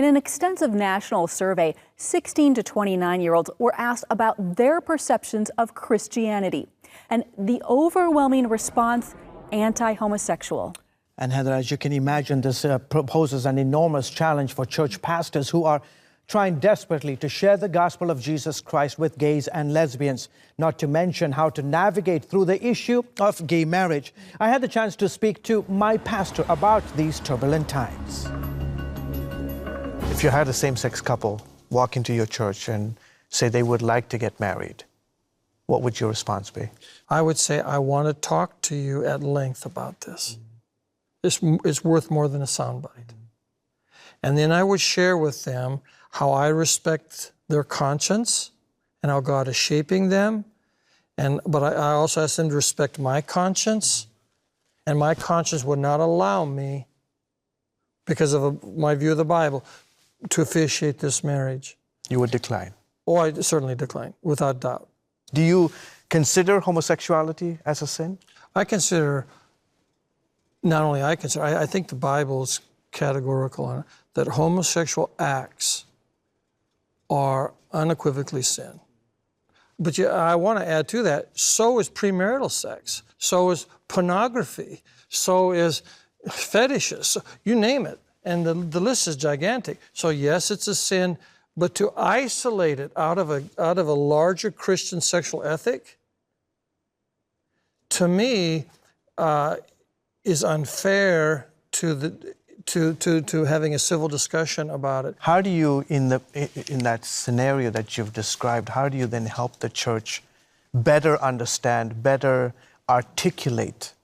In an extensive national survey, 16 to 29-year-olds were asked about their perceptions of Christianity. And the overwhelming response, anti-homosexual. And Heather, as you can imagine, this poses an enormous challenge for church pastors who are trying desperately to share the gospel of Jesus Christ with gays and lesbians, not to mention how to navigate through the issue of gay marriage. I had the chance to speak to my pastor about these turbulent times. If you had a same-sex couple walk into your church and say they would like to get married, what would your response be? I would say, I want to talk to you at length about this. It's worth more than a soundbite. And then I would share with them how I respect their conscience and how God is shaping them. But I also ask them to respect my conscience, and my conscience would not allow me, because of my view of the Bible, to officiate this marriage. You would decline? Oh, I certainly decline, without doubt. Do you consider homosexuality as a sin? I consider, I think the Bible is categorical on it, that homosexual acts are unequivocally sin. But I want to add to that, so is premarital sex, so is pornography, so is fetishes, so you name it. And the list is gigantic. So yes, it's a sin, but to isolate it out of a larger Christian sexual ethic, to me, is unfair to having a civil discussion about it. How do you, in that scenario that you've described, how do you then help the church better understand, better articulate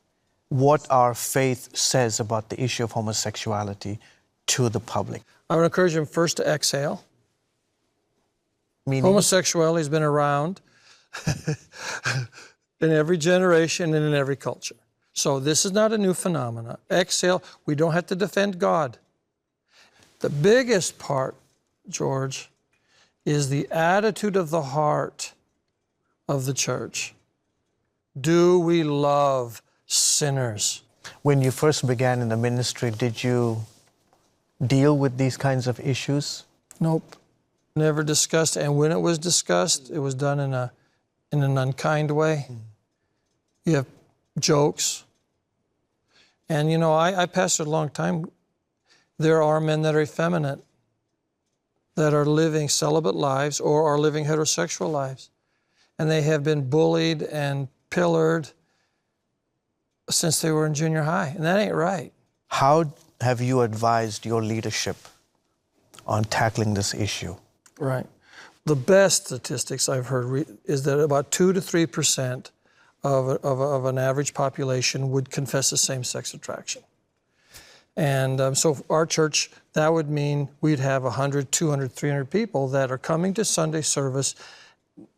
what our faith says about the issue of homosexuality to the public? I would encourage them first to exhale. Meaning? Homosexuality has been around in every generation and in every culture. So this is not a new phenomenon. Exhale, we don't have to defend God. The biggest part, George, is the attitude of the heart of the church. Do we love sinners? When you first began in the ministry, did you deal with these kinds of issues? Nope, never discussed. And when it was discussed, it was done in an unkind way. You have jokes. And you know, I pastored a long time. There are men that are effeminate, that are living celibate lives or are living heterosexual lives. And they have been bullied and pillared since they were in junior high, and that ain't right. How have you advised your leadership on tackling this issue? Right. The best statistics I've heard is that about 2 to 3% of an average population would confess the same-sex attraction. And so our church, that would mean we'd have 100, 200, 300 people that are coming to Sunday service.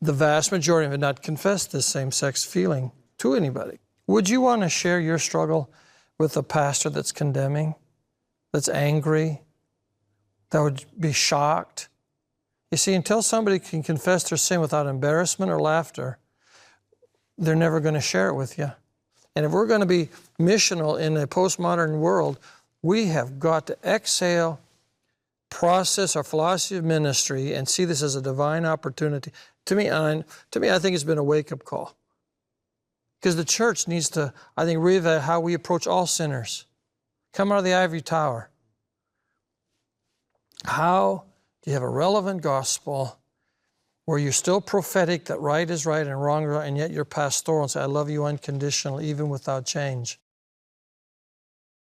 The vast majority of it not confess this same-sex feeling to anybody. Would you want to share your struggle with a pastor that's condemning, that's angry, that would be shocked? You see, until somebody can confess their sin without embarrassment or laughter, they're never going to share it with you. And if we're going to be missional in a postmodern world, we have got to exhale, process our philosophy of ministry, and see this as a divine opportunity. To me, I think it's been a wake-up call. Because the church needs to, I think, reevaluate how we approach all sinners. Come out of the ivory tower. How do you have a relevant gospel where you're still prophetic that right is right and wrong is wrong, and yet you're pastoral and say, I love you unconditionally, even without change?